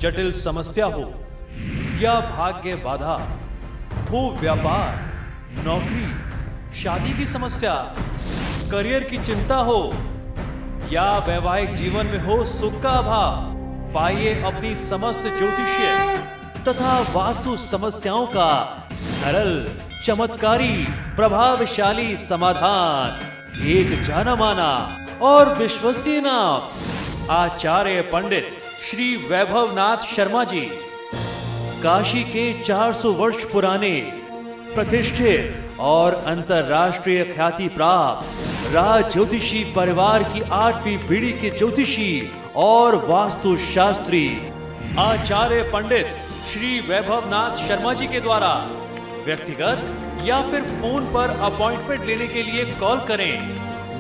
जटिल समस्या हो या भाग्य बाधा हो, व्यापार, नौकरी, शादी की समस्या, करियर की चिंता हो या वैवाहिक जीवन में हो सुख का अभाव, पाइए अपनी समस्त ज्योतिषीय तथा वास्तु समस्याओं का सरल, चमत्कारी, प्रभावशाली समाधान। एक जाना माना और विश्वसनीय नाम, आचार्य पंडित श्री वैभवनाथ शर्मा जी, काशी के 400 वर्ष पुराने प्रतिष्ठित और अंतरराष्ट्रीय ख्याति प्राप्त राज ज्योतिषी परिवार की 8वीं पीढ़ी के ज्योतिषी और वास्तु शास्त्री आचार्य पंडित श्री वैभवनाथ शर्मा जी के द्वारा व्यक्तिगत या फिर फोन पर अपॉइंटमेंट लेने के लिए कॉल करें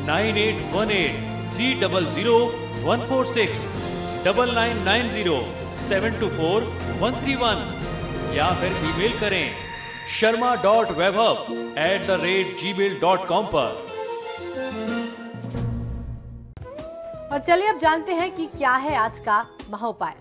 9818300146, 9990724131 या फिर ईमेल करें sharma.vaibhav@gmail.com पर। और चलिए अब जानते हैं कि क्या है आज का महाउपाय।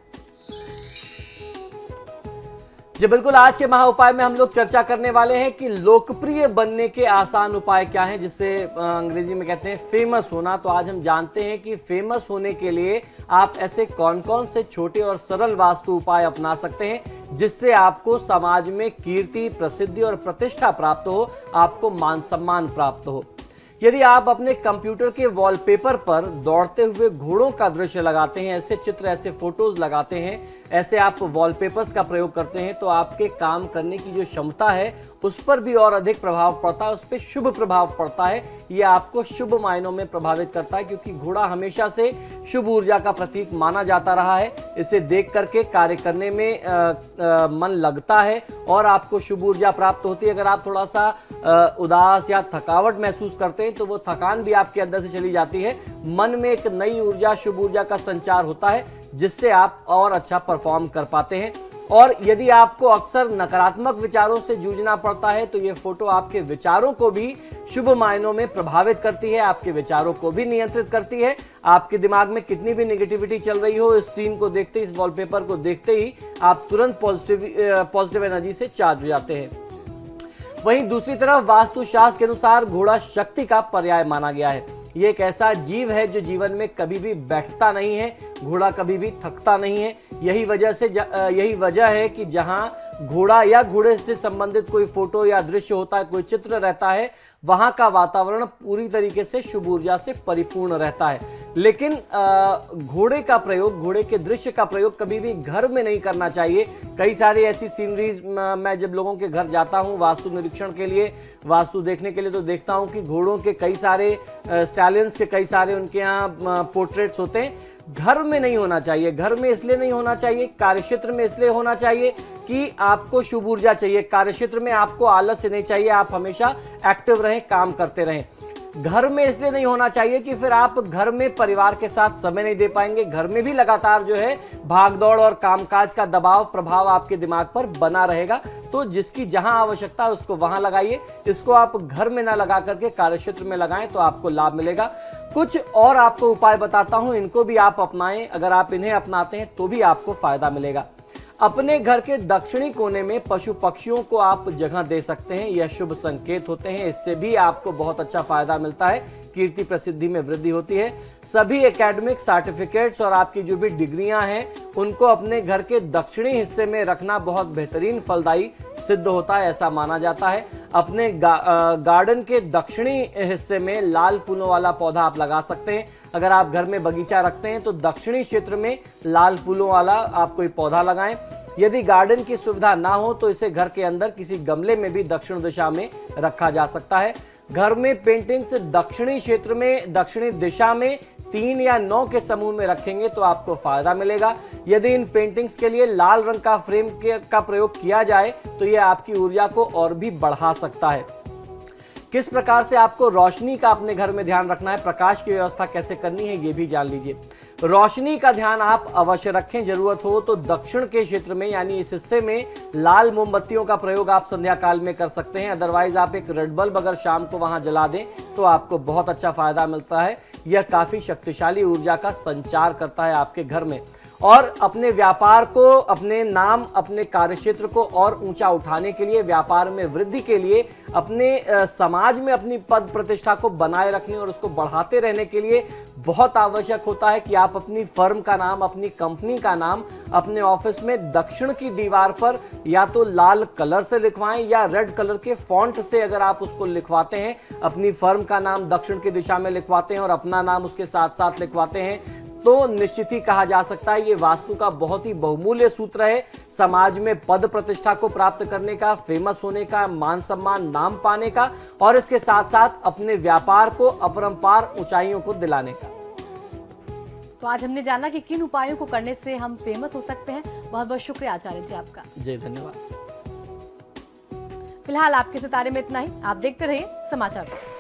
जी बिल्कुल, आज के महाउपाय में हम लोग चर्चा करने वाले हैं कि लोकप्रिय बनने के आसान उपाय क्या हैं, जिससे अंग्रेजी में कहते हैं फेमस होना। तो आज हम जानते हैं कि फेमस होने के लिए आप ऐसे कौन कौन से छोटे और सरल वास्तु उपाय अपना सकते हैं जिससे आपको समाज में कीर्ति, प्रसिद्धि और प्रतिष्ठा प्राप्त हो, आपको मान सम्मान प्राप्त हो। यदि आप अपने कंप्यूटर के वॉलपेपर पर दौड़ते हुए घोड़ों का दृश्य लगाते हैं, ऐसे चित्र, ऐसे फोटोज लगाते हैं, ऐसे आप वॉलपेपर्स का प्रयोग करते हैं, तो आपके काम करने की जो क्षमता है उस पर भी और अधिक प्रभाव पड़ता है, उस पर शुभ प्रभाव पड़ता है। ये आपको शुभ मायनों में प्रभावित करता है, क्योंकि घोड़ा हमेशा से शुभ ऊर्जा का प्रतीक माना जाता रहा है। इसे देख करके कार्य करने में मन लगता है और आपको शुभ ऊर्जा प्राप्त होती है। अगर आप थोड़ा सा उदास या थकावट महसूस करते हैं तो वो थकान भी आपके अंदर से चली जाती है। मन में एक नई ऊर्जा, शुभ ऊर्जा का संचार होता है, जिससे आप और अच्छा परफॉर्म कर पाते हैं। और यदि आपको अक्सर नकारात्मक विचारों से जूझना पड़ता है तो ये फोटो आपके विचारों को भी शुभ मायनों में प्रभावित करती है, आपके विचारों को भी नियंत्रित करती है। आपके दिमाग में कितनी भी नेगेटिविटी चल रही हो, इस सीन को देखते ही, इस वॉलपेपर को देखते ही आप तुरंत पॉजिटिव एनर्जी से चार्ज हो जाते हैं। वहीं दूसरी तरफ वास्तुशास्त्र के अनुसार घोड़ा शक्ति का पर्याय माना गया है। ये एक ऐसा जीव है जो जीवन में कभी भी बैठता नहीं है, घोड़ा कभी भी थकता नहीं है। यही वजह है कि जहां घोड़ा या घोड़े से संबंधित कोई फोटो या दृश्य होता है, कोई चित्र रहता है, वहां का वातावरण पूरी तरीके से शुभ ऊर्जा से परिपूर्ण रहता है। लेकिन घोड़े का प्रयोग, घोड़े के दृश्य का प्रयोग कभी भी घर में नहीं करना चाहिए। कई सारी ऐसी सीनरीज मैं जब लोगों के घर जाता हूं वास्तु निरीक्षण के लिए, वास्तु देखने के लिए, तो देखता हूं कि घोड़ों के कई सारे स्टैलियंस के कई सारे उनके यहाँ पोर्ट्रेट्स होते हैं। घर में नहीं होना चाहिए। घर में इसलिए नहीं होना चाहिए, कार्यक्षेत्र में इसलिए होना चाहिए कि आपको शुभ ऊर्जा चाहिए। कार्यक्षेत्र में आपको आलस्य नहीं चाहिए, आप हमेशा एक्टिव रहें, काम करते रहें। घर में इसलिए नहीं होना चाहिए कि फिर आप घर में परिवार के साथ समय नहीं दे पाएंगे। घर में भी लगातार जो है भागदौड़ और कामकाज का दबाव, प्रभाव आपके दिमाग पर बना रहेगा। तो जिसकी जहां आवश्यकता है उसको वहां लगाइए। इसको आप घर में ना लगा करके कार्यक्षेत्र में लगाएं तो आपको लाभ मिलेगा। कुछ और आपको उपाय बताता हूं, इनको भी आप अपनाएं। अगर आप इन्हें अपनाते हैं तो भी आपको फायदा मिलेगा। अपने घर के दक्षिणी कोने में पशु पक्षियों को आप जगह दे सकते हैं। यह शुभ संकेत होते हैं, इससे भी आपको बहुत अच्छा फायदा मिलता है, कीर्ति प्रसिद्धि में वृद्धि होती है। सभी एकेडमिक सर्टिफिकेट्स और आपकी जो भी डिग्रियां हैं उनको अपने घर के दक्षिणी हिस्से में रखना बहुत बेहतरीन फलदायी सिद्ध होता है, ऐसा माना जाता है। अपने गार्डन के दक्षिणी हिस्से में लाल फूलों वाला पौधा आप लगा सकते हैं। अगर आप घर में बगीचा रखते हैं तो दक्षिणी क्षेत्र में लाल फूलों वाला आप कोई पौधा लगाएं। यदि गार्डन की सुविधा ना हो तो इसे घर के अंदर किसी गमले में भी दक्षिण दिशा में रखा जा सकता है। घर में पेंटिंग्स दक्षिणी क्षेत्र में, दक्षिणी दिशा में 3 या 9 के समूह में रखेंगे तो आपको फायदा मिलेगा। यदि इन पेंटिंग्स के लिए लाल रंग का फ्रेम का प्रयोग किया जाए तो यह आपकी ऊर्जा को और भी बढ़ा सकता है। किस प्रकार से आपको रोशनी का अपने घर में ध्यान रखना है, प्रकाश की व्यवस्था कैसे करनी है, ये भी जान लीजिए। रोशनी का ध्यान आप अवश्य रखें। जरूरत हो तो दक्षिण के क्षेत्र में यानी इस हिस्से में लाल मोमबत्तियों का प्रयोग आप संध्या काल में कर सकते हैं। अदरवाइज आप एक रेड बल्ब अगर शाम को वहां जला दें तो आपको बहुत अच्छा फायदा मिलता है। यह काफी शक्तिशाली ऊर्जा का संचार करता है आपके घर में। और अपने व्यापार को, अपने नाम, अपने कार्यक्षेत्र को और ऊंचा उठाने के लिए, व्यापार में वृद्धि के लिए, अपने समाज में अपनी पद प्रतिष्ठा को बनाए रखने और उसको बढ़ाते रहने के लिए बहुत आवश्यक होता है कि आप अपनी फर्म का नाम, अपनी कंपनी का नाम अपने ऑफिस में दक्षिण की दीवार पर या तो लाल कलर से लिखवाएं या रेड कलर के फॉन्ट से अगर आप उसको लिखवाते हैं, अपनी फर्म का नाम दक्षिण की दिशा में लिखवाते हैं और अपना नाम उसके साथ साथ लिखवाते हैं, तो निश्चित ही कहा जा सकता है ये वास्तु का बहुत ही बहुमूल्य सूत्र है समाज में पद प्रतिष्ठा को प्राप्त करने का, फेमस होने का, मान सम्मान, नाम पाने का और इसके साथ साथ अपने व्यापार को अपरंपार ऊंचाइयों को दिलाने का। तो आज हमने जाना कि किन उपायों को करने से हम फेमस हो सकते हैं। बहुत बहुत शुक्रिया आचार्य जी आपका। जी धन्यवाद। फिलहाल आपके सितारे में इतना ही। आप देखते रहिए समाचार बॉक्स।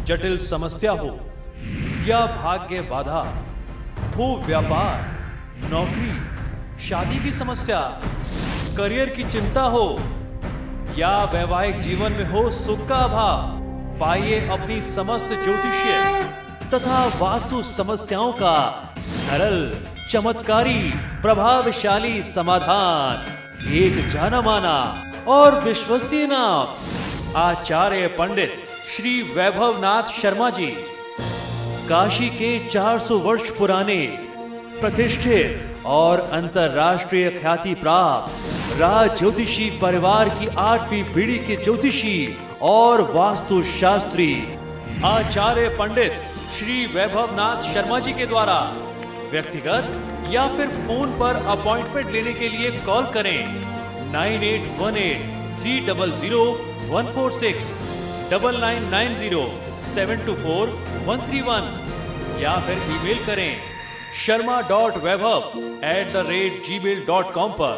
जटिल समस्या हो या भाग्य बाधा हो, व्यापार, नौकरी, शादी की समस्या, करियर की चिंता हो या वैवाहिक जीवन में हो सुख का अभाव, पाइए अपनी समस्त ज्योतिषीय तथा वास्तु समस्याओं का सरल, चमत्कारी, प्रभावशाली समाधान। एक जाना माना और विश्वसनीय नाम आचार्य पंडित श्री वैभवनाथ शर्मा जी, काशी के 400 वर्ष पुराने प्रतिष्ठित और अंतरराष्ट्रीय ख्याति प्राप्त राज ज्योतिषी परिवार की 8वीं पीढ़ी के ज्योतिषी और वास्तु शास्त्री आचार्य पंडित श्री वैभवनाथ शर्मा जी के द्वारा व्यक्तिगत या फिर फोन पर अपॉइंटमेंट लेने के लिए कॉल करें 9818-300-146, 9990-724-131 या फिर ईमेल करें sharma.vaibhav@gmail.com पर।